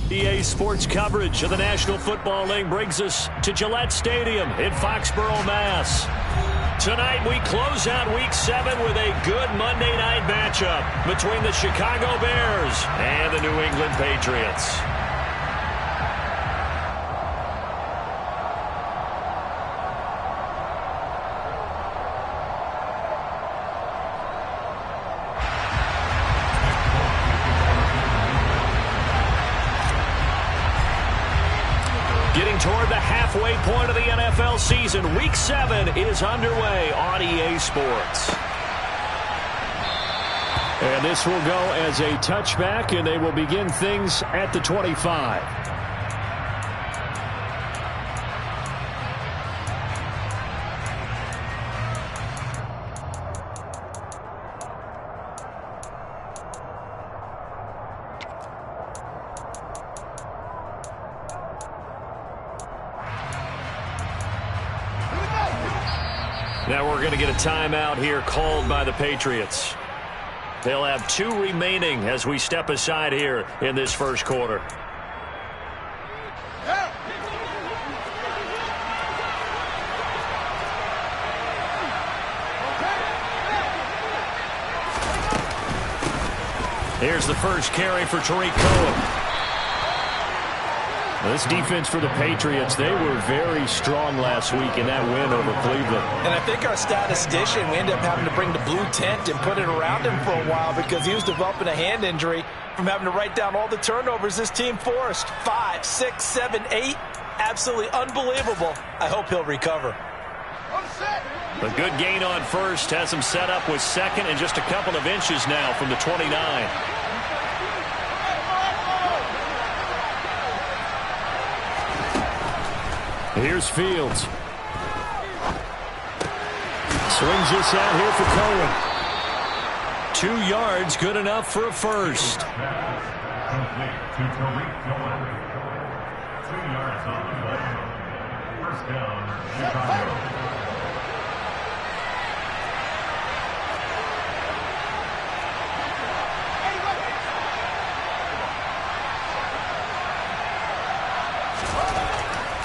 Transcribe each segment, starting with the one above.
EA Sports coverage of the National Football League brings us to Gillette Stadium in Foxborough, Mass. Tonight we close out Week 7 with a good Monday night matchup between the Chicago Bears and the New England Patriots. Toward the halfway point of the NFL season, Week 7 is underway on EA Sports. And this will go as a touchback, and they will begin things at the 25. Now we're going to get a timeout here called by the Patriots. They'll have 2 remaining as we step aside here in this first quarter. Here's the first carry for Tariq Cohen. This defense for the Patriots, they were very strong last week in that win over Cleveland. And I think our statistician, we ended up having to bring the blue tent and put it around him for a while because he was developing a hand injury from having to write down all the turnovers this team forced. 5, 6, 7, 8. Absolutely unbelievable. I hope he'll recover. A good gain on first has him set up with second and just a couple of inches now from the 29. Here's Fields. Swings this out here for Cohen. 2 yards, good enough for a first.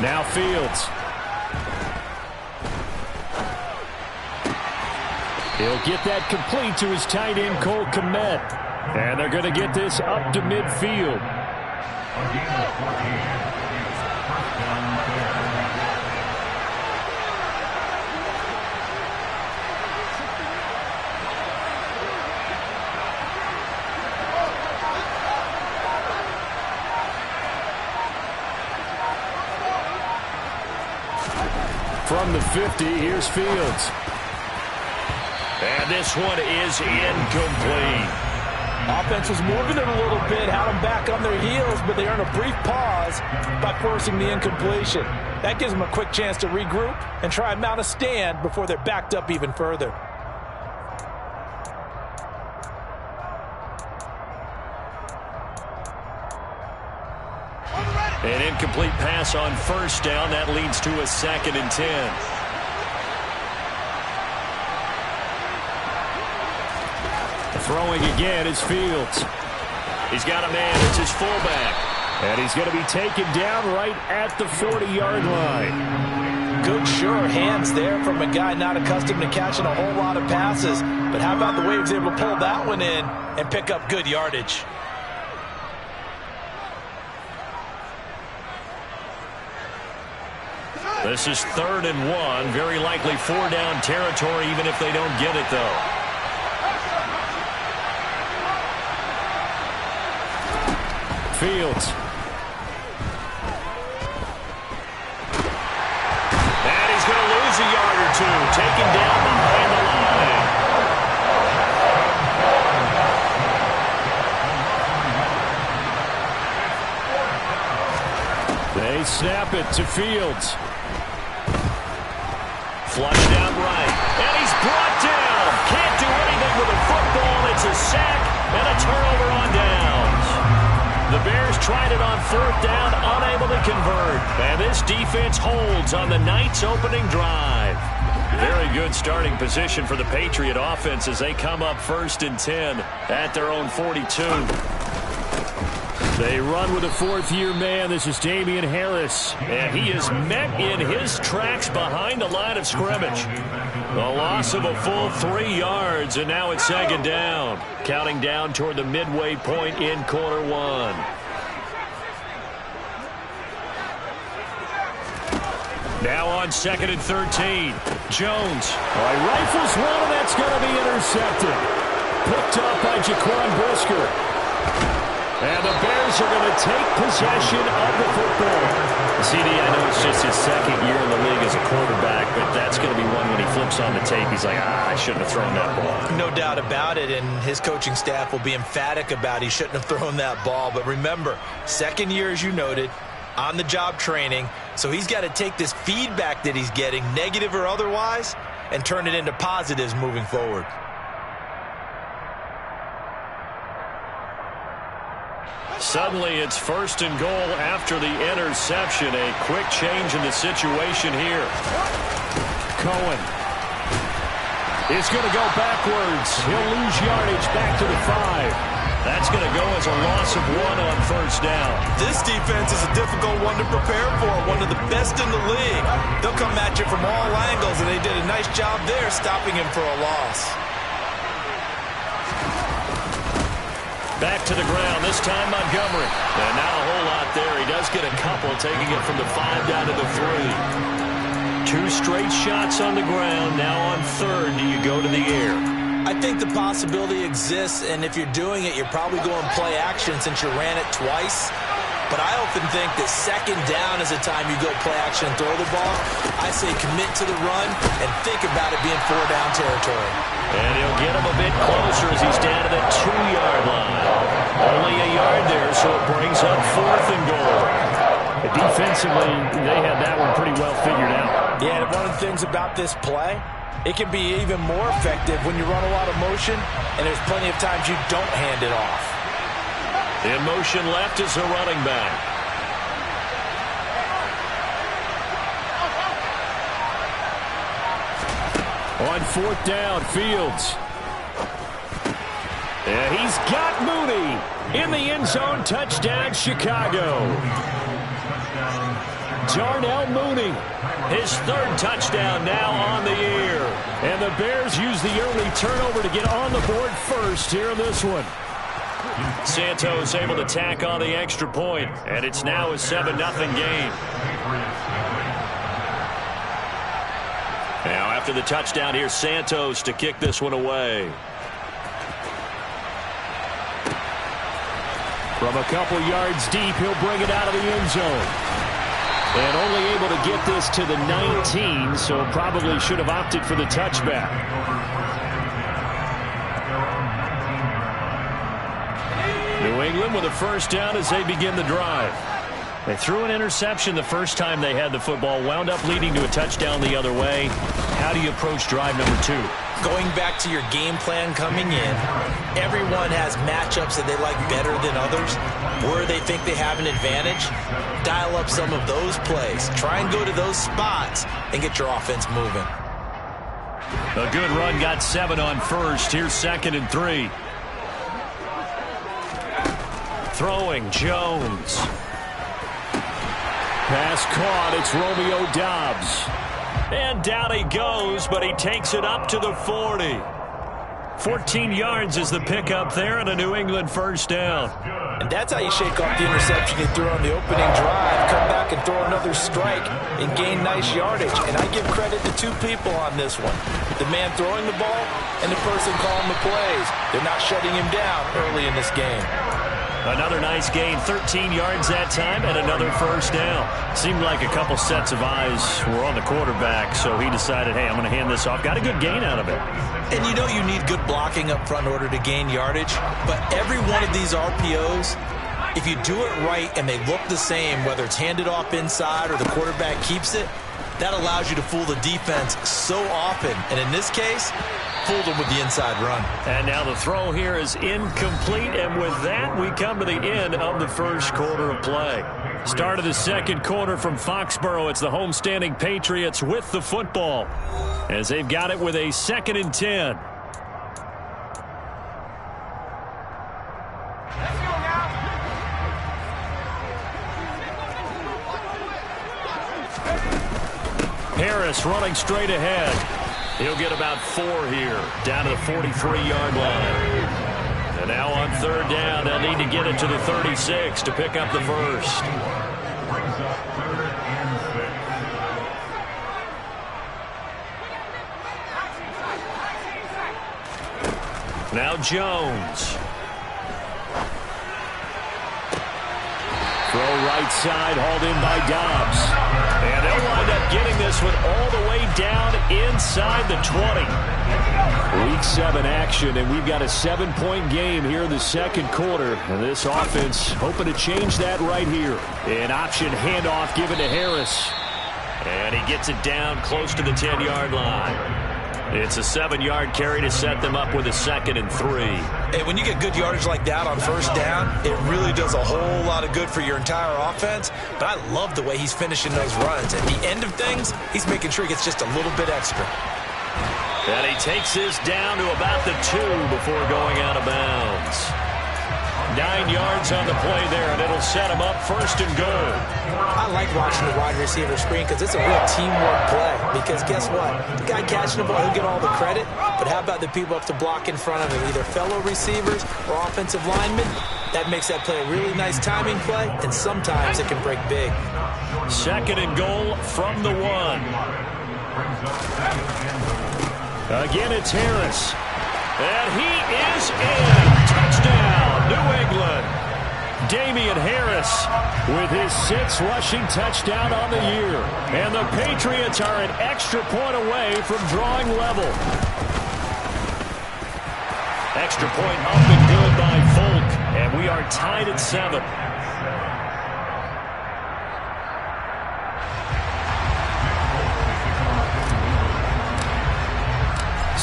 Now Fields. He'll get that complete to his tight end, Cole Kmet. And they're going to get this up to midfield. From the 50, here's Fields. And this one is incomplete. Offense was moving it a little bit, had them back on their heels, but they earned a brief pause by forcing the incompletion. That gives them a quick chance to regroup and try and mount a stand before they're backed up even further. An incomplete pass on first down. That leads to a 2nd and 10. Throwing again is Fields. He's got a man. It's his fullback. And he's going to be taken down right at the 40-yard line. Good, sure hands there from a guy not accustomed to catching a whole lot of passes. But how about the way he was able to pull that one in and pick up good yardage? This is 3rd and 1. Very likely 4-down territory, even if they don't get it, though. Fields. And he's going to lose a yard or 2. Taken down behind the line. They snap it to Fields. Flushed out right. And he's brought down. Can't do anything with a football. It's a sack and a turnover on downs. The Bears tried it on 3rd down, unable to convert. And this defense holds on the night's opening drive. Very good starting position for the Patriot offense as they come up 1st and 10 at their own 42. They run with a fourth-year man. This is Damian Harris. And he is met in his tracks behind the line of scrimmage. The loss of a full 3 yards, and now it's second down. Counting down toward the midway point in quarter one. Now on 2nd and 13. Jones. Rifles one, and that's going to be intercepted. Picked up by Jaquan Brisker. And the Bears are going to take possession of the football. CD, I know it's just his second year in the league as a quarterback, but that's going to be one when he flips on the tape. He's like, I shouldn't have thrown that ball. No doubt about it, and his coaching staff will be emphatic about he shouldn't have thrown that ball. But remember, second year, as you noted, on-the-job training, so he's got to take this feedback that he's getting, negative or otherwise, and turn it into positives moving forward. Suddenly, it's 1st and goal after the interception. A quick change in the situation here. Cohen is going to go backwards. He'll lose yardage back to the 5. That's going to go as a loss of 1 on 1st down. This defense is a difficult one to prepare for, one of the best in the league. They'll come at you from all angles, and they did a nice job there stopping him for a loss. Back to the ground, this time Montgomery. And not a whole lot there. He does get a couple, taking it from the 5 down to the 3. 2 straight shots on the ground. Now on 3rd, do you go to the air? I think the possibility exists, and if you're doing it, you're probably going play action since you ran it twice. But I often think that 2nd down is the time you go play action and throw the ball. I say commit to the run and think about it being 4-down territory. And he'll get him a bit closer as he's down to the 2-yard line. Only a yard there, so it brings up 4th and goal. Defensively, they had that one pretty well figured out. Yeah, and one of the things about this play, it can be even more effective when you run a lot of motion, and there's plenty of times you don't hand it off. In motion left is a running back. On 4th down, Fields. And he's got Mooney in the end zone. Touchdown, Chicago. Darnell Mooney, his 3rd touchdown now on the year. And the Bears use the early turnover to get on the board first here in this one. Santos able to tack on the extra point, and it's now a 7-0 game. Now after the touchdown, here's Santos to kick this one away. From a couple yards deep, he'll bring it out of the end zone. And only able to get this to the 19, so probably should have opted for the touchback. New England with a 1st down as they begin the drive. They threw an interception the first time they had the football, wound up leading to a touchdown the other way. How do you approach drive number 2? Going back to your game plan coming in, everyone has matchups that they like better than others, where they think they have an advantage. Dial up some of those plays. Try and go to those spots and get your offense moving. A good run, got 7 on 1st. Here's 2nd and 3. Throwing, Jones. Pass caught, it's Romeo Doubs. And down he goes, but he takes it up to the 40. 14 yards is the pickup there and a New England 1st down. And that's how you shake off the interception you threw on the opening drive, come back and throw another strike and gain nice yardage. And I give credit to 2 people on this one. The man throwing the ball and the person calling the plays. They're not shutting him down early in this game. Another nice gain, 13 yards that time, and another 1st down. Seemed like a couple sets of eyes were on the quarterback, so he decided, hey, I'm going to hand this off. Got a good gain out of it. And you know you need good blocking up front in order to gain yardage, but every one of these RPOs, if you do it right and they look the same, whether it's handed off inside or the quarterback keeps it, that allows you to fool the defense so often. And in this case, fooled them with the inside run. And now the throw here is incomplete, and with that, we come to the end of the 1st quarter of play. Start of the 2nd quarter from Foxborough. It's the homestanding Patriots with the football as they've got it with a 2nd and 10. Harris running straight ahead. He'll get about 4 here, down to the 43-yard line. And now on third down, they'll need to get it to the 36 to pick up the first. Now Jones. Throw right side, hauled in by Dobbs. And they'll wind up getting this one all the way down inside the 20. Week 7 action, and we've got a 7-point game here in the second quarter. And this offense hoping to change that right here. An option handoff given to Harris. And he gets it down close to the 10-yard line. It's a 7-yard carry to set them up with a 2nd and 3. Hey, when you get good yardage like that on first down, it really does a whole lot of good for your entire offense. But I love the way he's finishing those runs. At the end of things, he's making sure he gets just a little bit extra. And he takes this down to about the 2 before going out of bounds. 9 yards on the play there, and it'll set him up 1st and goal. I like watching the wide receiver screen because it's a real teamwork play. Because guess what? The guy catching the ball, he'll get all the credit. But how about the people up to block in front of him, either fellow receivers or offensive linemen? That makes that play a really nice timing play, and sometimes it can break big. 2nd and goal from the 1. Again, it's Harris. And he is in. Touchdown, New England. Damian Harris with his 6th rushing touchdown on the year. And the Patriots are an extra point away from drawing level. Extra point up and good by Folk. And we are tied at 7.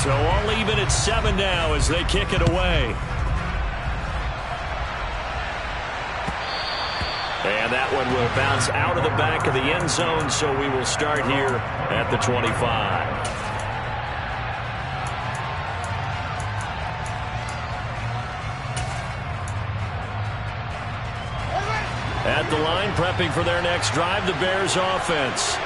So all even at 7 now as they kick it away. And that one will bounce out of the back of the end zone, so we will start here at the 25. At the line, prepping for their next drive, the Bears offense.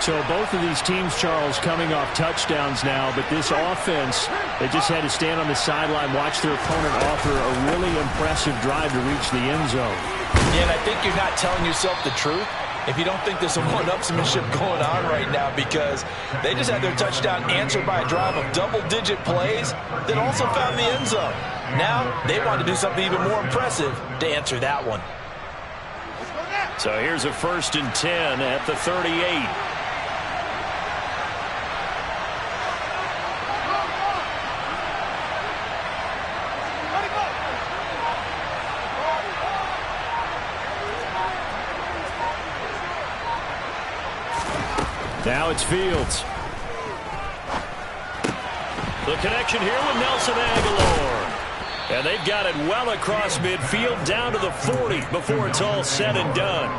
So both of these teams, Charles, coming off touchdowns now, but this offense, they just had to stand on the sideline, watch their opponent offer a really impressive drive to reach the end zone. Yeah, and I think you're not telling yourself the truth if you don't think there's some one-upsmanship going on right now, because they just had their touchdown answered by a drive of double-digit plays that also found the end zone. Now they want to do something even more impressive to answer that one. So here's a 1st and 10 at the 38. Now it's Fields. The connection here with Nelson Aguilar. And they've got it well across midfield down to the 40 before it's all said and done.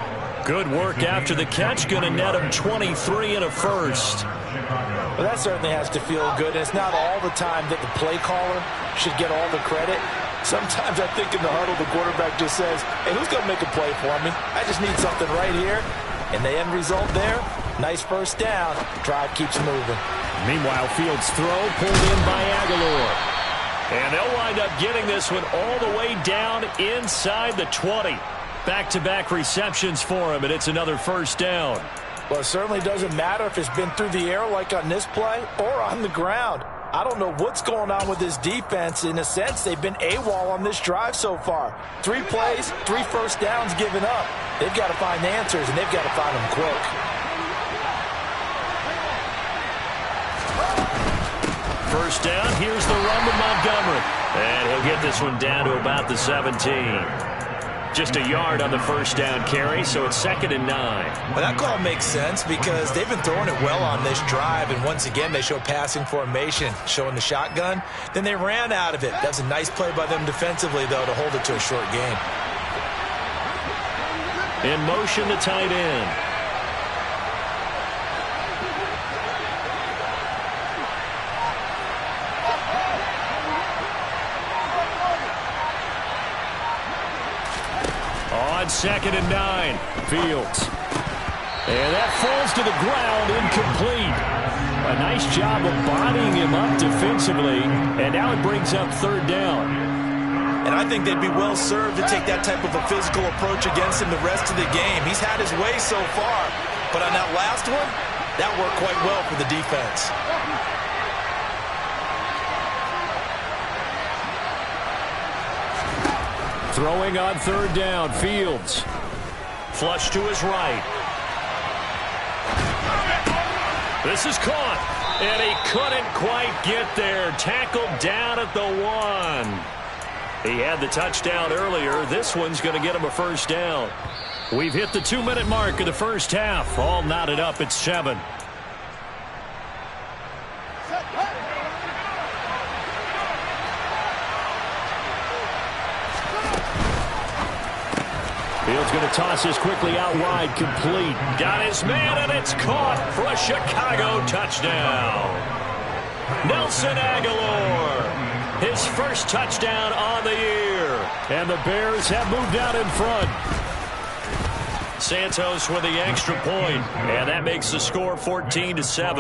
Good work after the catch. Going to net him 23 and a first. Well, that certainly has to feel good. And it's not all the time that the play caller should get all the credit. Sometimes I think in the huddle, the quarterback just says, hey, who's going to make a play for me? I just need something right here. And the end result there, nice first down. Drive keeps moving. Meanwhile, Fields' throw pulled in by Aguilar. And they'll wind up getting this one all the way down inside the 20. Back-to-back receptions for him, and it's another first down. Well, it certainly doesn't matter if it's been through the air like on this play or on the ground. I don't know what's going on with this defense. In a sense, they've been AWOL on this drive so far. 3 plays, 3 first downs given up. They've got to find answers, and they've got to find them quick. First down, here's the run to Montgomery. And he'll get this one down to about the 17. Just a yard on the first down carry, so it's 2nd and 9. Well, that call makes sense because they've been throwing it well on this drive, and once again they show passing formation, showing the shotgun. Then they ran out of it. That's a nice play by them defensively, though, to hold it to a short game. In motion, the tight end. On 2nd and 9, Fields. And that falls to the ground, incomplete. A nice job of bodying him up defensively, and now it brings up third down. And I think they'd be well served to take that type of a physical approach against him the rest of the game. He's had his way so far, but on that last one, that worked quite well for the defense. Throwing on third down, Fields. Flush to his right. This is caught, and he couldn't quite get there. Tackled down at the 1. He had the touchdown earlier. This one's going to get him a first down. We've hit the 2-minute mark of the first half. All knotted up at 7. Fields going to toss this quickly out wide, complete. Got his man, and it's caught for a Chicago touchdown. Nelson Aguilar, his first touchdown on the year. And the Bears have moved out in front. Santos with the extra point, and that makes the score 14-7.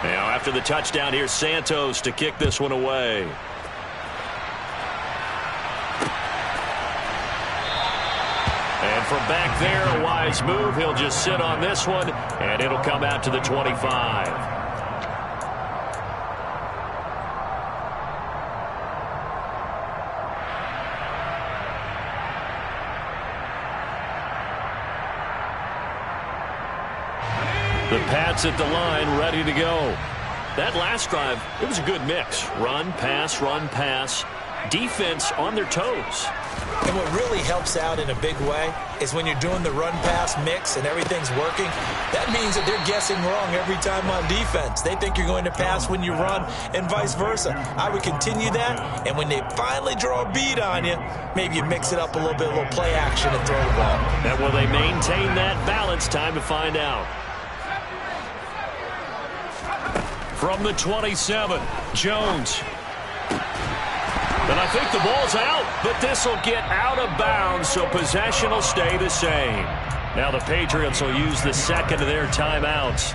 Now after the touchdown, here's Santos to kick this one away. And from back there, a wise move. He'll just sit on this one, and it'll come out to the 25. The Pats at the line, ready to go. That last drive, it was a good mix. Run, pass. Defense on their toes. And what really helps out in a big way is when you're doing the run-pass mix and everything's working, that means that they're guessing wrong every time on defense. They think you're going to pass when you run and vice versa. I would continue that, and when they finally draw a bead on you, maybe you mix it up a little bit, a little play action and throw the ball. And will they maintain that balance? Time to find out. From the 27, Jones. And I think the ball's out, but this will get out of bounds, so possession will stay the same. Now the Patriots will use the second of their timeouts,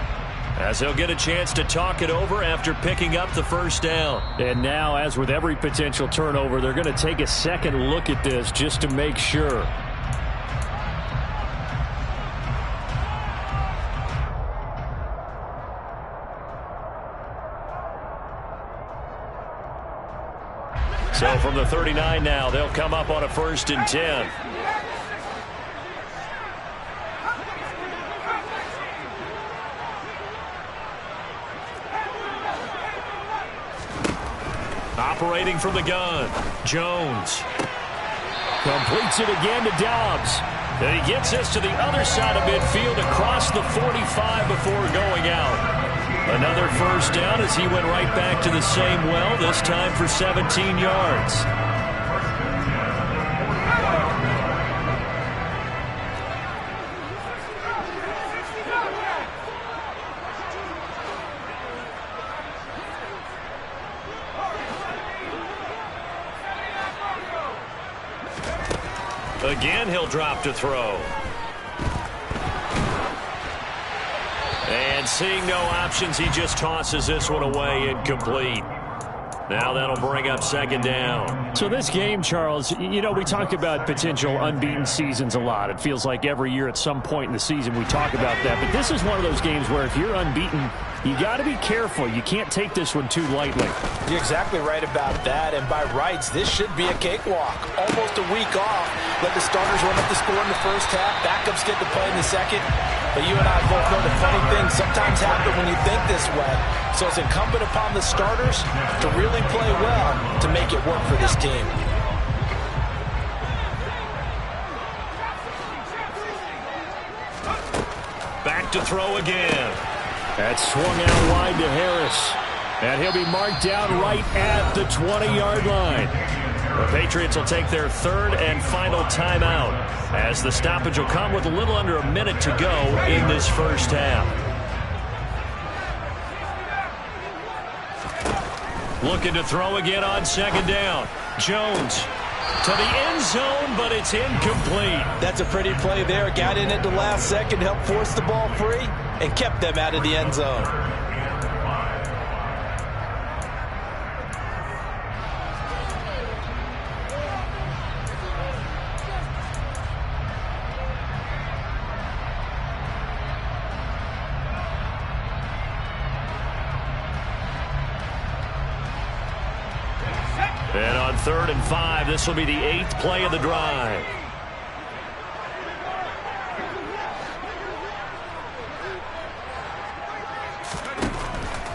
as they'll get a chance to talk it over after picking up the first down. And now, as with every potential turnover, they're going to take a second look at this just to make sure. So from the 39 now, they'll come up on a 1st and 10. Operating from the gun, Jones. Completes it again to Dobbs. And he gets this to the other side of midfield across the 45 before going out. Another first down as he went right back to the same well, this time for 17 yards. Again, he'll drop to throw. And seeing no options, he just tosses this one away, incomplete. Now that'll bring up 2nd down. So this game, Charles, you know, we talk about potential unbeaten seasons a lot. It feels like every year at some point in the season we talk about that. But this is one of those games where if you're unbeaten, you got to be careful. You can't take this one too lightly. You're exactly right about that. And by rights, this should be a cakewalk. Almost a week off. Let the starters run up the score in the first half. Backups get to play in the second. But you and I both know the funny things sometimes happen when you think this way. So it's incumbent upon the starters to really play well to make it work for this team. Back to throw again. That swung out wide to Harris. And he'll be marked down right at the 20-yard line. The Patriots will take their 3rd and final timeout, as the stoppage will come with a little under a minute to go in this first half. Looking to throw again on 2nd down. Jones. to the end zone, but it's incomplete. That's a pretty play there. Got in at the last second, helped force the ball free, and kept them out of the end zone. And on 3rd and 5, this will be the 8th play of the drive.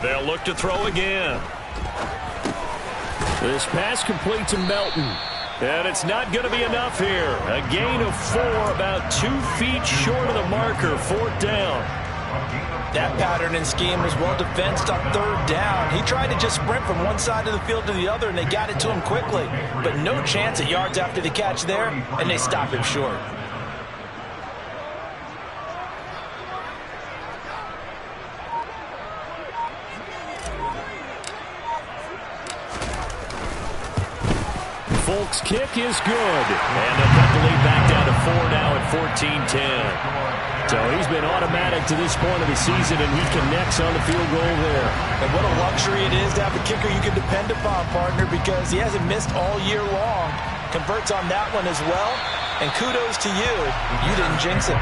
They'll look to throw again. This pass complete to Melton. And it's not going to be enough here. A gain of 4, about 2 feet short of the marker, 4th down. That pattern and scheme was well defensed on 3rd down. He tried to just sprint from one side of the field to the other, and they got it to him quickly. But no chance at yards after the catch there, and they stop him short. Folk's kick is good. And they'll cut the lead back down to 4 now at 14-10. So he's been automatic to this point of the season, and he connects on the field goal there. And what a luxury it is to have a kicker you can depend upon, partner, because he hasn't missed all year long. Converts on that one as well. And kudos to you. You didn't jinx it.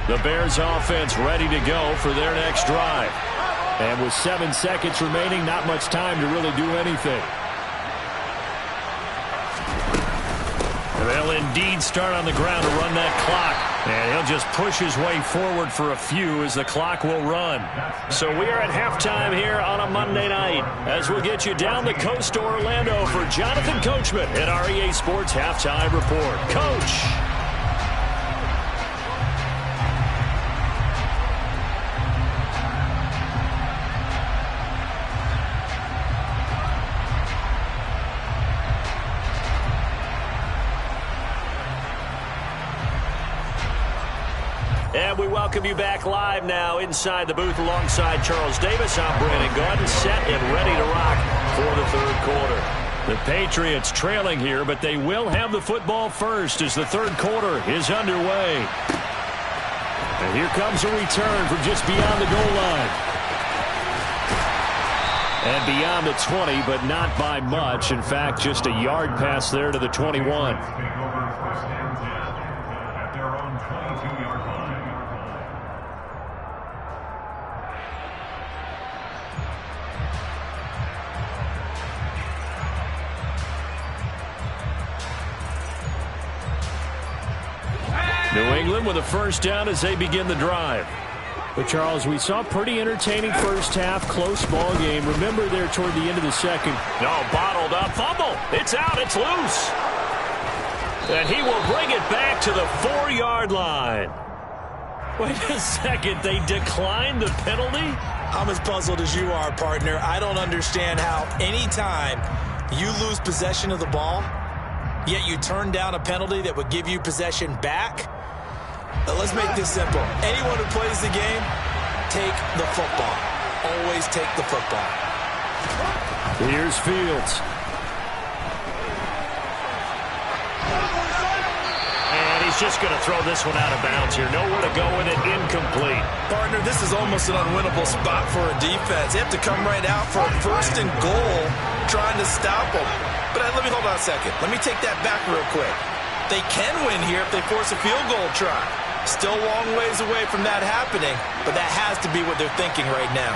The Bears offense ready to go for their next drive. And with 7 seconds remaining, not much time to really do anything. They'll indeed start on the ground to run that clock. And he'll just push his way forward for a few as the clock will run. So we are at halftime here on a Monday night as we'll get you down the coast to Orlando for Jonathan Coachman at our EA Sports Halftime Report. Coach. And we welcome you back live now inside the booth alongside Charles Davis. I'm Brandon Gaudin, set and ready to rock for the 3rd quarter. The Patriots trailing here, but they will have the football first as the 3rd quarter is underway. And here comes a return from just beyond the goal line. And beyond the 20, but not by much. In fact, just a yard pass there to the 21. New England with a 1st down as they begin the drive. But, Charles, we saw a pretty entertaining first half, close ball game. Remember there toward the end of the second. No, bottled up, fumble. It's out, it's loose. And he will bring it back to the 4-yard line. Wait a second, they declined the penalty? I'm as puzzled as you are, partner. I don't understand how any time you lose possession of the ball, yet you turn down a penalty that would give you possession back. Let's make this simple. Anyone who plays the game, take the football. Always take the football. Here's Fields. And he's just going to throw this one out of bounds here. Nowhere to go with it. Incomplete. Partner, this is almost an unwinnable spot for a defense. They have to come right out for a 1st and goal trying to stop them. But let me hold on a second. Let me take that back real quick. They can win here if they force a field goal try. Still a long ways away from that happening, but that has to be what they're thinking right now.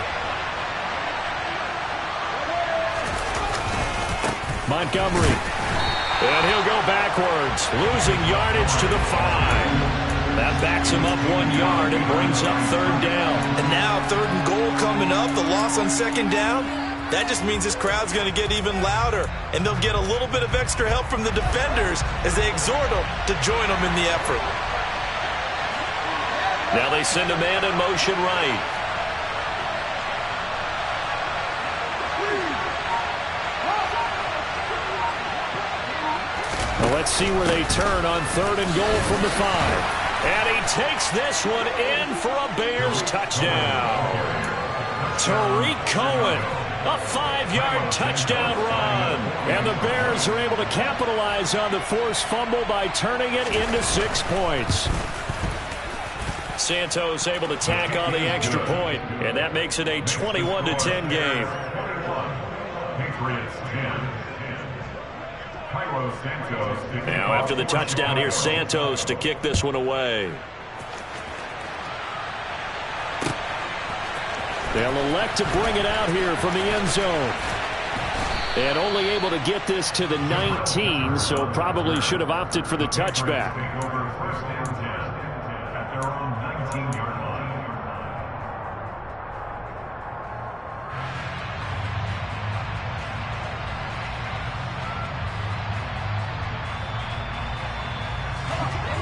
Montgomery. And he'll go backwards, losing yardage to the 5. That backs him up 1 yard and brings up 3rd down. And now 3rd and goal coming up, the loss on 2nd down. That just means this crowd's going to get even louder, and they'll get a little bit of extra help from the defenders as they exhort them to join them in the effort. Now they send a man in motion right. Well, let's see where they turn on 3rd and goal from the 5. And he takes this one in for a Bears touchdown. Tariq Cohen, a 5-yard touchdown run. And the Bears are able to capitalize on the forced fumble by turning it into 6 points. Santos able to tack on the extra point, and that makes it a 21-10 game. Now after the touchdown, here's Santos to kick this one away. They'll elect to bring it out here from the end zone. And only able to get this to the 19, so probably should have opted for the touchback.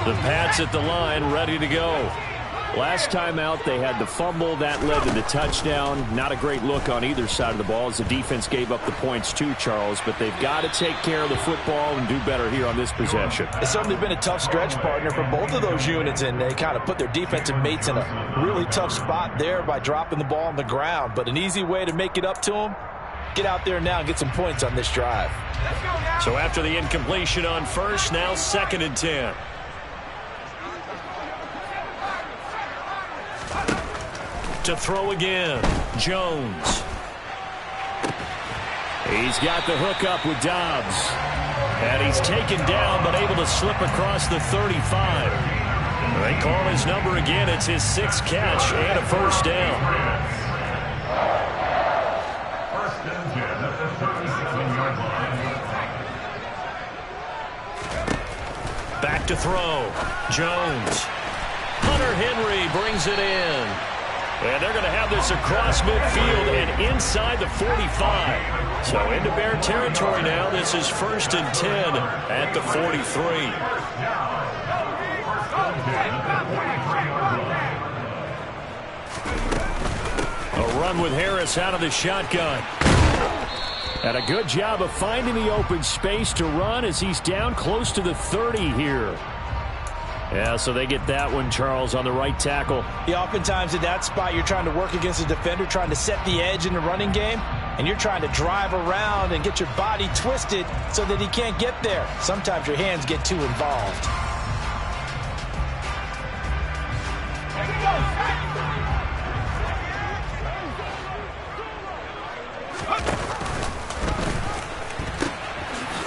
The Pats at the line, ready to go. Last time out, they had the fumble. That led to the touchdown. Not a great look on either side of the ball as the defense gave up the points too, Charles. But they've got to take care of the football and do better here on this possession. It's certainly been a tough stretch, partner, for both of those units, and they kind of put their defensive mates in a really tough spot there by dropping the ball on the ground. But an easy way to make it up to them, get out there now and get some points on this drive. So after the incompletion on 1st, now 2nd and 10. To throw again, Jones. He's got the hook up with Dobbs. And he's taken down, but able to slip across the 35. They call his number again. It's his 6th catch and a 1st down. Back to throw, Jones. Hunter Henry brings it in. And they're going to have this across midfield and inside the 45. So into Bear territory now. This is 1st and 10 at the 43. A run with Harris out of the shotgun. And a good job of finding the open space to run as he's down close to the 30 here. Yeah, so they get that one, Charles, on the right tackle. Yeah, oftentimes at that spot, you're trying to work against a defender, trying to set the edge in the running game, and you're trying to drive around and get your body twisted so that he can't get there. Sometimes your hands get too involved.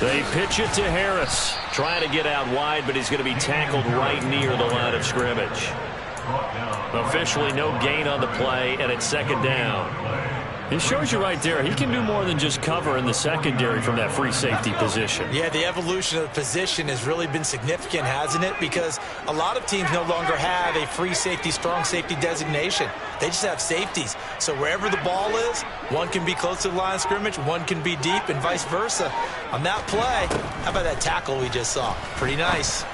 They pitch it to Harris. Trying to get out wide, but he's going to be tackled right near the line of scrimmage. Officially no gain on the play, and it's 2nd down. It shows you right there, he can do more than just cover in the secondary from that free safety position. Yeah, the evolution of the position has really been significant, hasn't it? Because a lot of teams no longer have a free safety, strong safety designation. They just have safeties. So wherever the ball is, one can be close to the line of scrimmage, one can be deep, and vice versa. On that play, how about that tackle we just saw? Pretty nice.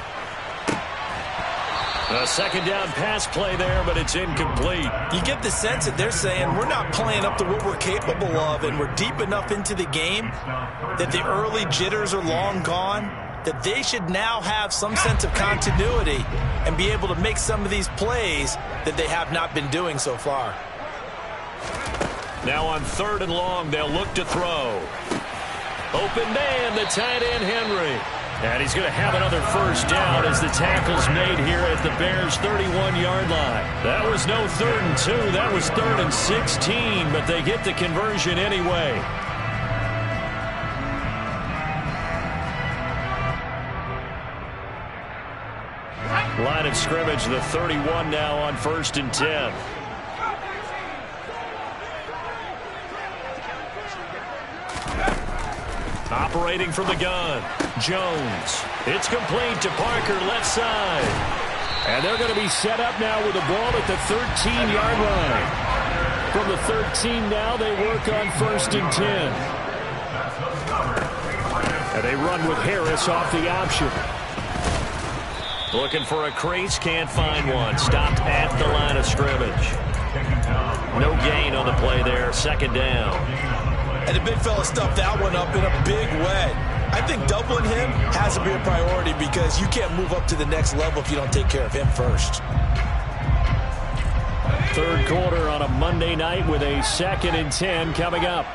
A 2nd down pass play there, but it's incomplete. You get the sense that they're saying we're not playing up to what we're capable of, and we're deep enough into the game that the early jitters are long gone, that they should now have some sense of continuity and be able to make some of these plays that they have not been doing so far. Now on 3rd and long, they'll look to throw. Open man, the tight end Henry. And he's going to have another 1st down as the tackle's made here at the Bears' 31-yard line. That was no 3rd and 2. That was 3rd and 16, but they get the conversion anyway. Line of scrimmage, the 31 now on 1st and 10. Operating from the gun, Jones. It's complete to Parker, left side. And they're going to be set up now with the ball at the 13-yard line. From the 13 now, they work on 1st and 10. And they run with Harris off the option. Looking for a crease, can't find one. Stopped at the line of scrimmage. No gain on the play there, 2nd down. And the big fella stuffed that one up in a big way. I think doubling him has to be a priority because you can't move up to the next level if you don't take care of him first. Third quarter on a Monday night with a 2nd and 10 coming up.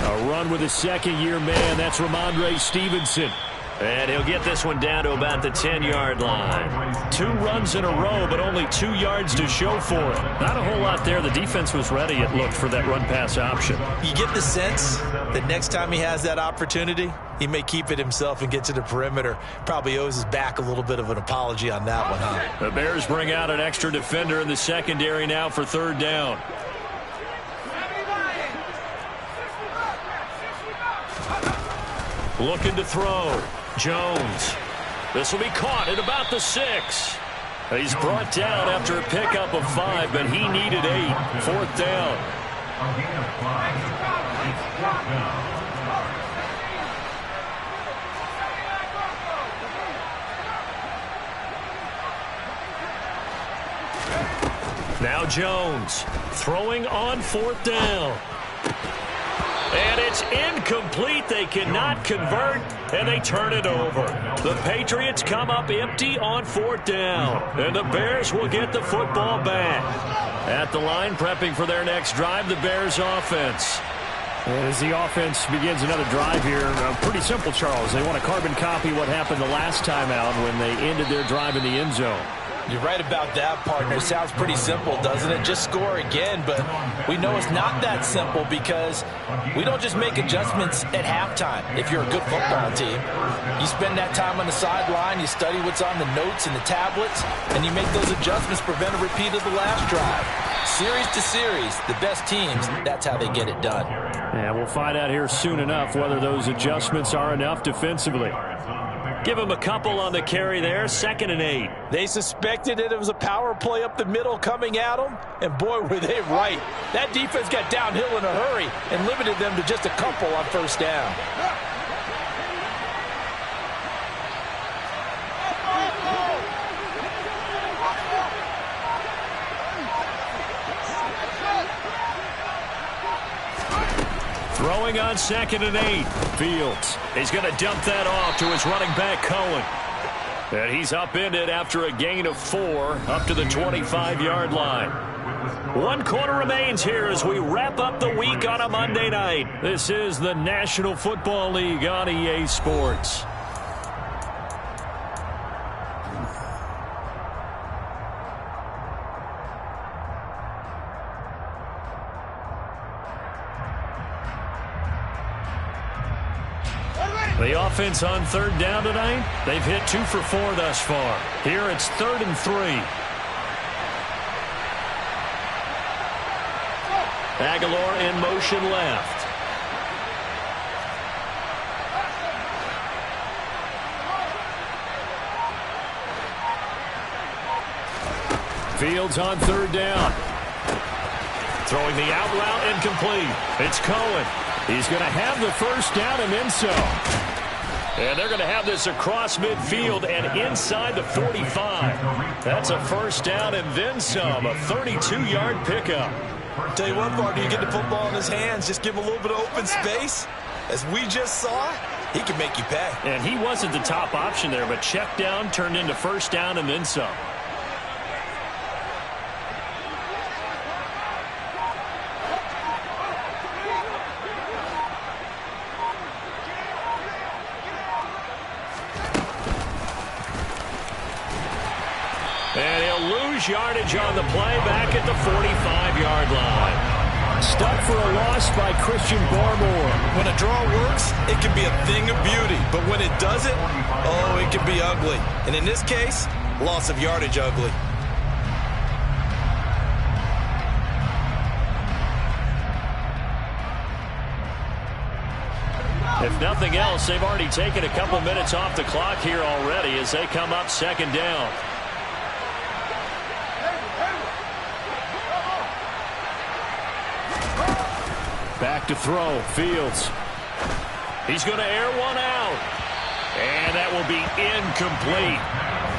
A run with a second-year man. That's Ramondre Stevenson. And he'll get this one down to about the 10-yard line. 2 runs in a row, but only 2 yards to show for it. Not a whole lot there. The defense was ready, it looked, for that run-pass option. You get the sense that next time he has that opportunity, he may keep it himself and get to the perimeter. Probably owes his back a little bit of an apology on that one, huh? The Bears bring out an extra defender in the secondary now for 3rd down. Looking to throw. Jones. This will be caught at about the 6. He's brought down after a pickup of 5, but he needed 8. 4th down. Now Jones throwing on 4th down. And it's incomplete. They cannot convert, and they turn it over. The Patriots come up empty on 4th down, and the Bears will get the football back. At the line, prepping for their next drive, the Bears offense. And as the offense begins another drive here, pretty simple, Charles. They want to carbon copy what happened the last time out when they ended their drive in the end zone. You're right about that, partner. Sounds pretty simple, doesn't it? Just score again, but we know it's not that simple because we don't just make adjustments at halftime if you're a good football team. You spend that time on the sideline, you study what's on the notes and the tablets, and you make those adjustments, prevent a repeat of the last drive. Series to series, the best teams, that's how they get it done. And we'll find out here soon enough whether those adjustments are enough defensively. Give him a couple on the carry there, 2nd and 8. They suspected it was a power play up the middle coming at them, and boy, were they right. That defense got downhill in a hurry and limited them to just a couple on 1st down. Throwing on 2nd and 8. Fields. He's going to dump that off to his running back, Cohen. And he's upended after a gain of 4 up to the 25-yard line. 1 quarter remains here as we wrap up the week on a Monday night. This is the National Football League on EA Sports. The offense on 3rd down tonight, they've hit 2 for 4 thus far. Here it's 3rd and 3. Aguilar in motion left. Fields on 3rd down. Throwing the out route incomplete. It's Cohen. He's going to have the 1st down and then some. And they're going to have this across midfield and inside the 45. That's a 1st down and then some, a 32-yard pickup. Tell you what, partner, you get the football in his hands, just give him a little bit of open space. As we just saw, he can make you pay. And he wasn't the top option there, but check down turned into 1st down and then some. And he'll lose yardage on the play back at the 45-yard line. Stuck for a loss by Christian Barmore. When a draw works, it can be a thing of beauty. But when it doesn't, oh, it can be ugly. And in this case, loss of yardage ugly. If nothing else, they've already taken a couple minutes off the clock here already as they come up 2nd down. Back to throw, Fields. He's going to air one out. And that will be incomplete.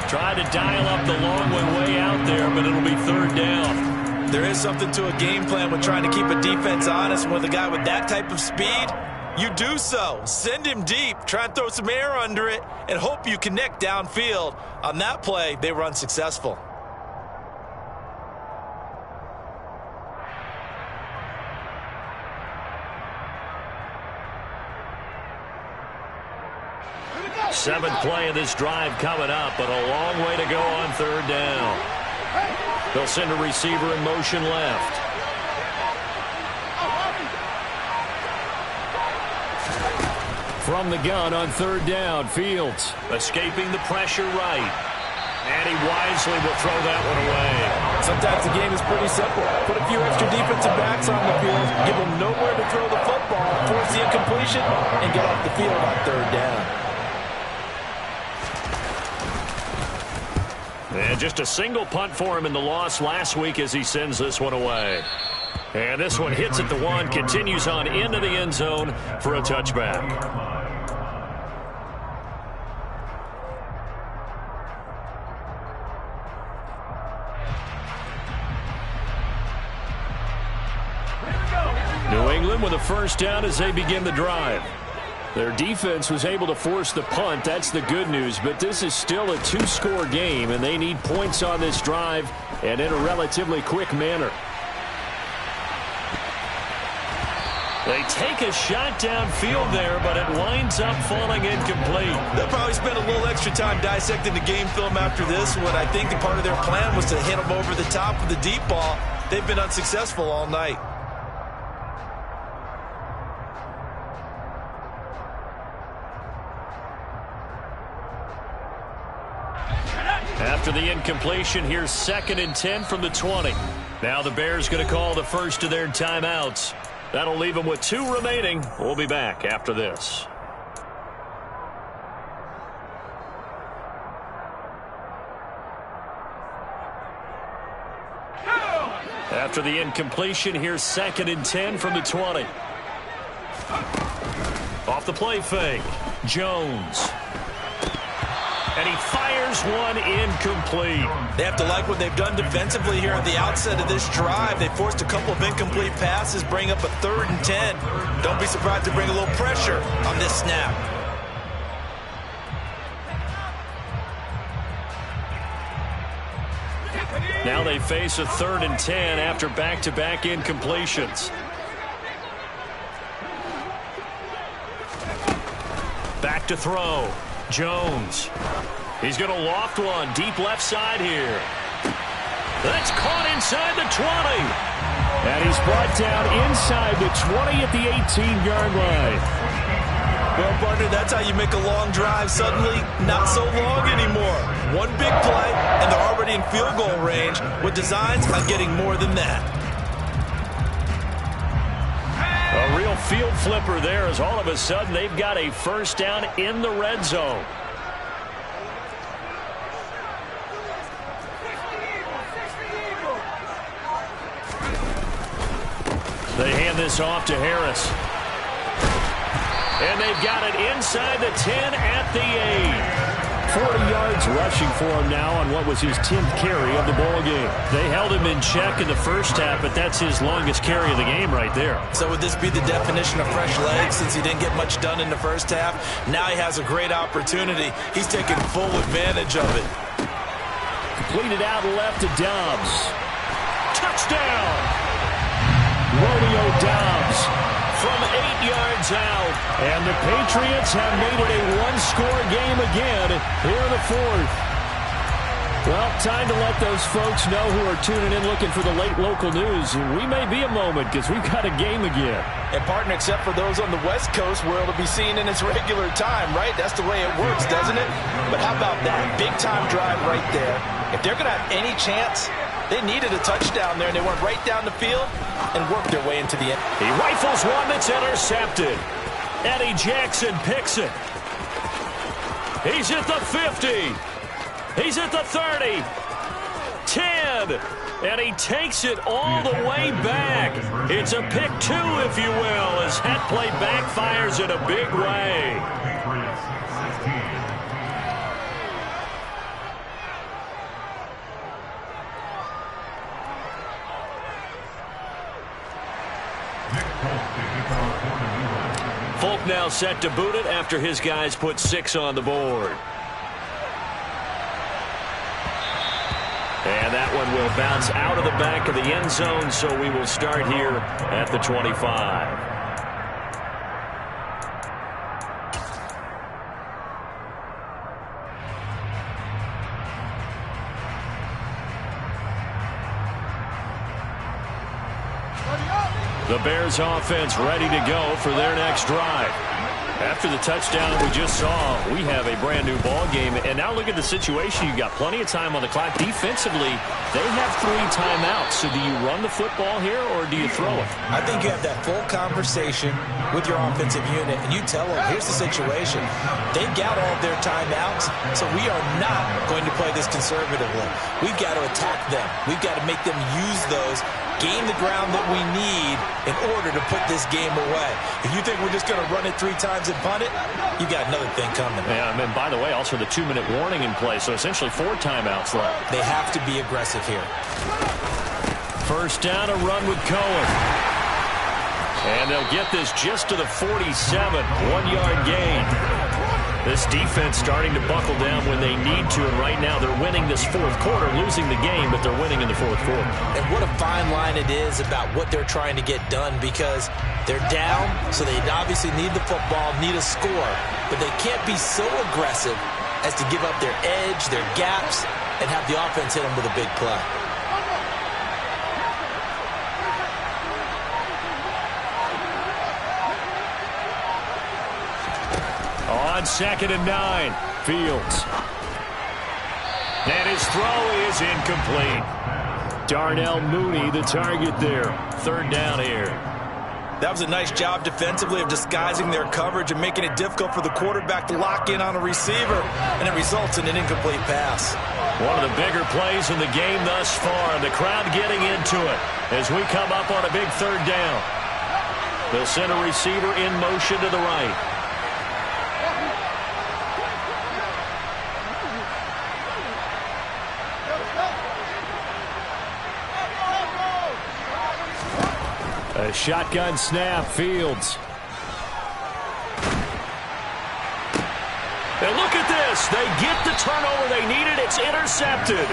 Tried to dial up the long way out there, but it'll be third down. There is something to a game plan with trying to keep a defense honest. With a guy with that type of speed, you do so. Send him deep, try and throw some air under it, and hope you connect downfield. On that play, they were unsuccessful. Seventh play of this drive coming up, but a long way to go on third down. They'll send a receiver in motion left. From the gun on third down, Fields escaping the pressure right. And he wisely will throw that one away. Sometimes the game is pretty simple. Put a few extra defensive backs on the field, give them nowhere to throw the football, force the incompletion, and get off the field on third down. And just a single punt for him in the loss last week as he sends this one away. And this one hits at the one, continues on into the end zone for a touchback. New England with a first down as they begin the drive. Their defense was able to force the punt. That's the good news. But this is still a two-score game, and they need points on this drive and in a relatively quick manner. They take a shot downfield there, but it winds up falling incomplete. They'll probably spend a little extra time dissecting the game film after this one. I think the part of their plan was to hit them over the top with the deep ball. They've been unsuccessful all night. After the incompletion, here's 2nd and 10 from the 20. Now the Bears going to call the first of their timeouts. That'll leave them with 2 remaining. We'll be back after this. After the incompletion, here's 2nd and 10 from the 20. Off the play fake, Jones. And he fires one incomplete. They have to like what they've done defensively here at the outset of this drive. They forced a couple of incomplete passes, bring up a 3rd and 10. Don't be surprised to bring a little pressure on this snap. Now they face a 3rd and 10 after back-to-back incompletions. Back to throw. Jones. He's going to loft one deep left side here. That's caught inside the 20. And he's brought down inside the 20 at the 18-yard line. Well, partner, that's how you make a long drive suddenly not so long anymore. One big play, and they're already in field goal range with designs on getting more than that. A real field flipper there as all of a sudden they've got a first down in the red zone. They hand this off to Harris. And they've got it inside the 10 at the 8. 40 yards rushing for him now on what was his 10th carry of the ball game. They held him in check in the first half, but that's his longest carry of the game right there. So would this be the definition of fresh legs since he didn't get much done in the first half? Now he has a great opportunity. He's taking full advantage of it. Completed out left to Dobbs. Touchdown! Romeo Dobbs from 8 yards out. And the Patriots have made it a one-score game again here in the 4th. Well, time to let those folks know who are tuning in looking for the late local news. We may be a moment because we've got a game again. And, partner, except for those on the West Coast where it'll be seen in its regular time, right? That's the way it works, doesn't it? But how about that? Big-time drive right there. If they're going to have any chance, they needed a touchdown there, and they went right down the field and worked their way into the end. He rifles one that's intercepted. Eddie Jackson picks it. He's at the 50. He's at the 30. 10. And he takes it all the way back. It's a pick 2, if you will, as that play backfires in a big way. Folk now set to boot it after his guys put 6 on the board. And that one will bounce out of the back of the end zone, so we will start here at the 25. The Bears offense ready to go for their next drive. After the touchdown we just saw, we have a brand new ball game. And now look at the situation. You've got plenty of time on the clock. Defensively, they have 3 timeouts. So do you run the football here or do you throw it? I think you have that full conversation with your offensive unit, and you tell them, here's the situation. They've got all of their timeouts, so we are not going to play this conservatively. We've got to attack them. We've got to make them use those, gain the ground that we need in order to put this game away. If you think we're just going to run it 3 times and punt it, you got another thing coming. Yeah, and by the way, also the 2-minute warning in play, so essentially 4 timeouts left. They have to be aggressive here. First down, a run with Cohen. And they'll get this just to the 47, 1-yard gain. This defense starting to buckle down when they need to, and right now they're winning this 4th quarter, losing the game, but they're winning in the 4th quarter. And what a fine line it is about what they're trying to get done, because they're down, so they obviously need the football, need a score, but they can't be so aggressive as to give up their edge, their gaps, and have the offense hit them with a big play. On 2nd and 9, Fields. And his throw is incomplete. Darnell Mooney, the target there. 3rd down here. That was a nice job defensively of disguising their coverage and making it difficult for the quarterback to lock in on a receiver, and it results in an incomplete pass. One of the bigger plays in the game thus far. The crowd getting into it as we come up on a big 3rd down. They'll send a receiver in motion to the right. A shotgun snap, Fields. And look at this. They get the turnover they needed. It's intercepted.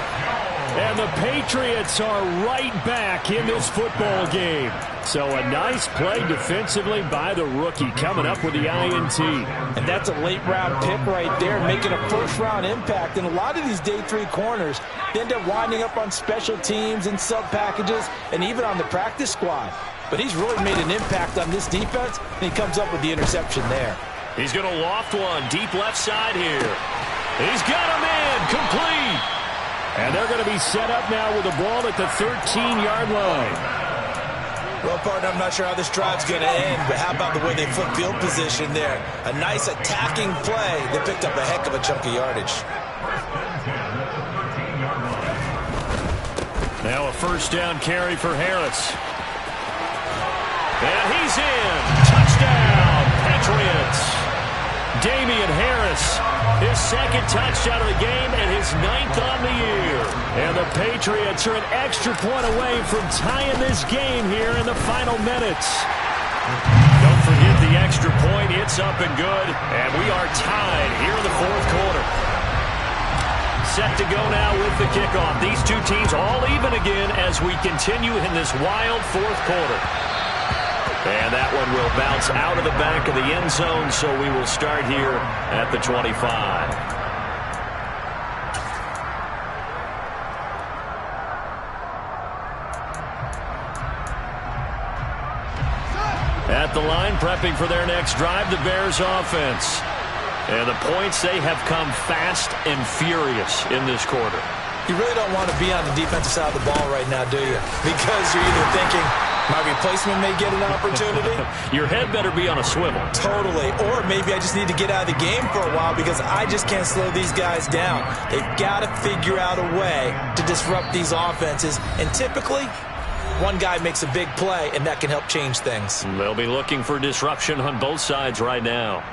And the Patriots are right back in this football game. So a nice play defensively by the rookie, coming up with the INT. And that's a late-round pick right there, making a first-round impact. And a lot of these day 3 corners end up winding up on special teams and sub-packages and even on the practice squad. But he's really made an impact on this defense, and he comes up with the interception there. He's going to loft one deep left side here. He's got him in, complete. And they're going to be set up now with the ball at the 13-yard line. Well, partner, I'm not sure how this drive's going to end, but how about the way they flip field position there? A nice attacking play that picked up a heck of a chunk of yardage. Now a first down carry for Harris. And he's in. Touchdown, Patriots. Damian Harris, his 2nd touchdown of the game and his 9th on the year. And the Patriots are an extra point away from tying this game here in the final minutes. Don't forget the extra point. It's up and good. And we are tied here in the 4th quarter. Set to go now with the kickoff. These 2 teams all even again as we continue in this wild 4th quarter. And that one will bounce out of the back of the end zone, so we will start here at the 25. At the line, prepping for their next drive, the Bears offense. And the points, they have come fast and furious in this quarter. You really don't want to be on the defensive side of the ball right now, do you? Because you're either thinking, my replacement may get an opportunity. Your head better be on a swivel. Totally. Or maybe I just need to get out of the game for a while because I just can't slow these guys down. They've got to figure out a way to disrupt these offenses. And typically, one guy makes a big play, and that can help change things. They'll be looking for disruption on both sides right now.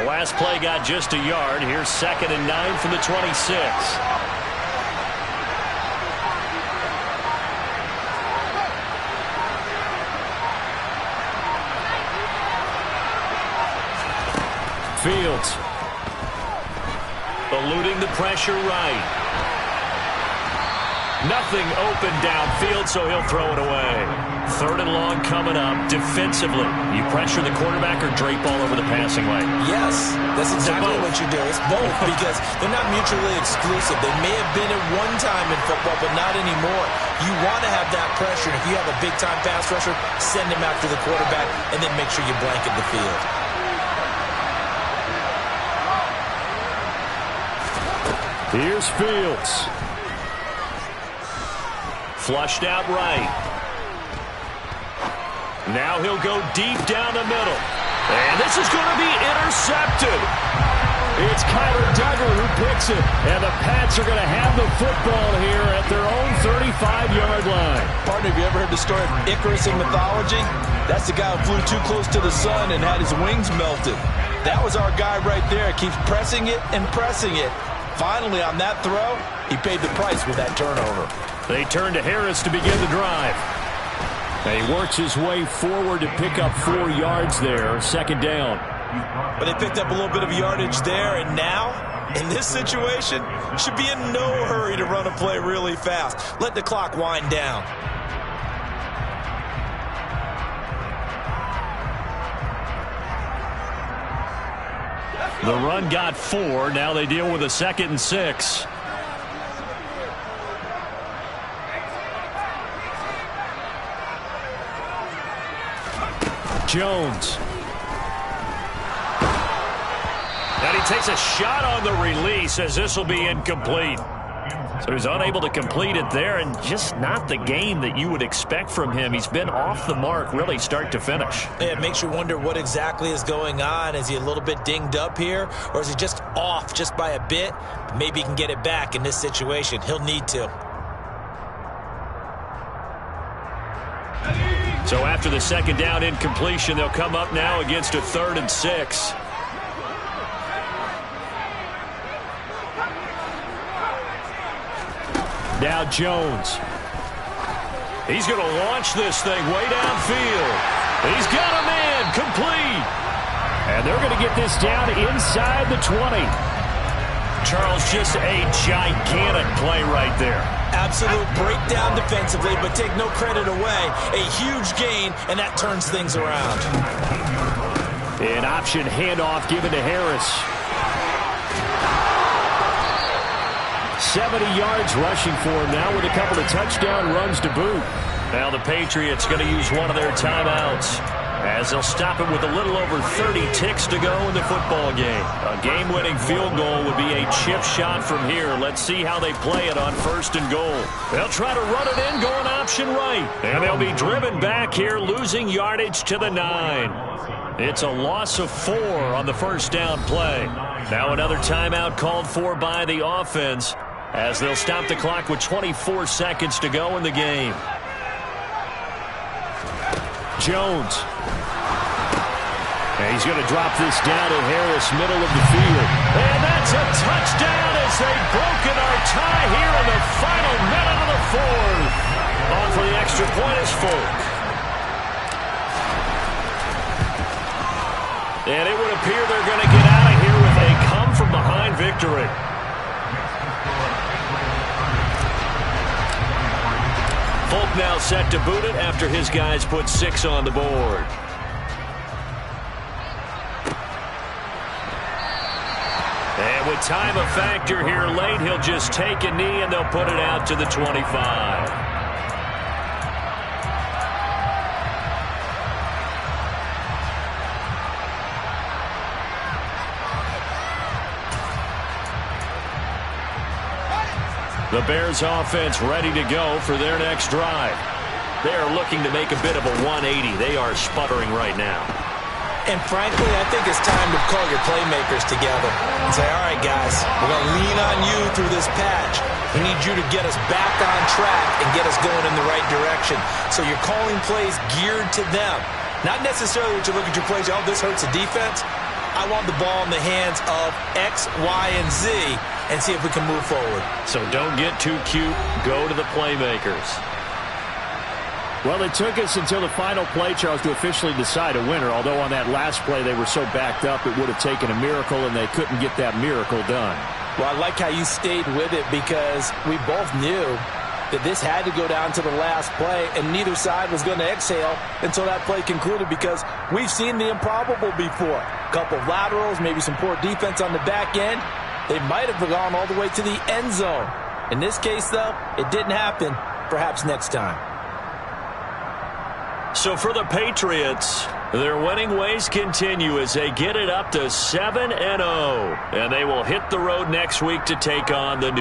The last play got just a yard. Here's 2nd and 9 from the 26. Fields eluding the pressure right. Nothing open downfield, so he'll throw it away. 3rd and long coming up. Defensively, you pressure the quarterback or drape all over the passing lane? Yes, that's exactly what you do. It's both because they're not mutually exclusive. They may have been at one time in football, but not anymore. You want to have that pressure. If you have a big-time pass rusher, send him after the quarterback, and then make sure you blanket the field. Here's Fields. Flushed out right. Now he'll go deep down the middle. And this is going to be intercepted. It's Kyler Duggar who picks it. And the Pats are going to have the football here at their own 35-yard line. Partner, have you ever heard the story of Icarus in mythology? That's the guy who flew too close to the sun and had his wings melted. That was our guy right there. Keeps pressing it and pressing it. Finally, on that throw, he paid the price with that turnover. They turn to Harris to begin the drive. And he works his way forward to pick up 4 yards there. 2nd down. But they picked up a little bit of yardage there, and now, in this situation, should be in no hurry to run a play really fast. Let the clock wind down. The run got 4. Now they deal with a 2nd and 6. Jones. And he takes a shot on the release as this will be incomplete. So he's unable to complete it there, and just not the game that you would expect from him. He's been off the mark really start to finish. Yeah, it makes you wonder what exactly is going on. Is he a little bit dinged up here, or is he just off just by a bit? Maybe he can get it back in this situation. He'll need to. So after the 2nd down incompletion, they'll come up now against a 3rd and 6. Now Jones. He's going to launch this thing way downfield. He's got a man complete. And they're going to get this down inside the 20. Charles, just a gigantic play right there. Absolute breakdown defensively, but take no credit away. A huge gain, and that turns things around. An option handoff given to Harris. 70 yards rushing for him now with a couple of touchdown runs to boot. Now the Patriots going to use one of their timeouts as they'll stop it with a little over 30 ticks to go in the football game. A game-winning field goal would be a chip shot from here. Let's see how they play it on 1st and goal. They'll try to run it in, going option right. And they'll be driven back here, losing yardage to the 9. It's a loss of 4 on the 1st down play. Now another timeout called for by the offense as they'll stop the clock with 24 seconds to go in the game. Jones. And he's going to drop this down to Harris, middle of the field. And that's a touchdown as they've broken our tie here in the final minute of the 4th. On for the extra point is Folk. And it would appear they're going to get out of here with a come-from-behind victory. Folk now set to boot it after his guys put 6 on the board. And with time a factor here late, he'll just take a knee and they'll put it out to the 25. The Bears offense ready to go for their next drive. They are looking to make a bit of a 180. They are sputtering right now. And frankly, I think it's time to call your playmakers together and say, all right, guys, we're going to lean on you through this patch. We need you to get us back on track and get us going in the right direction. So you're calling plays geared to them. Not necessarily that you look at your plays, oh, this hurts the defense. I want the ball in the hands of X, Y, and Z and see if we can move forward. So don't get too cute. Go to the playmakers. Well, it took us until the final play, Charles, to officially decide a winner. Although on that last play they were so backed up it would have taken a miracle, and they couldn't get that miracle done. Well, I like how you stayed with it because we both knew that this had to go down to the last play, and neither side was going to exhale until that play concluded because we've seen the improbable before. A couple of laterals, maybe some poor defense on the back end. They might have gone all the way to the end zone. In this case, though, it didn't happen. Perhaps next time. So for the Patriots, their winning ways continue as they get it up to 7-0. And they will hit the road next week to take on the New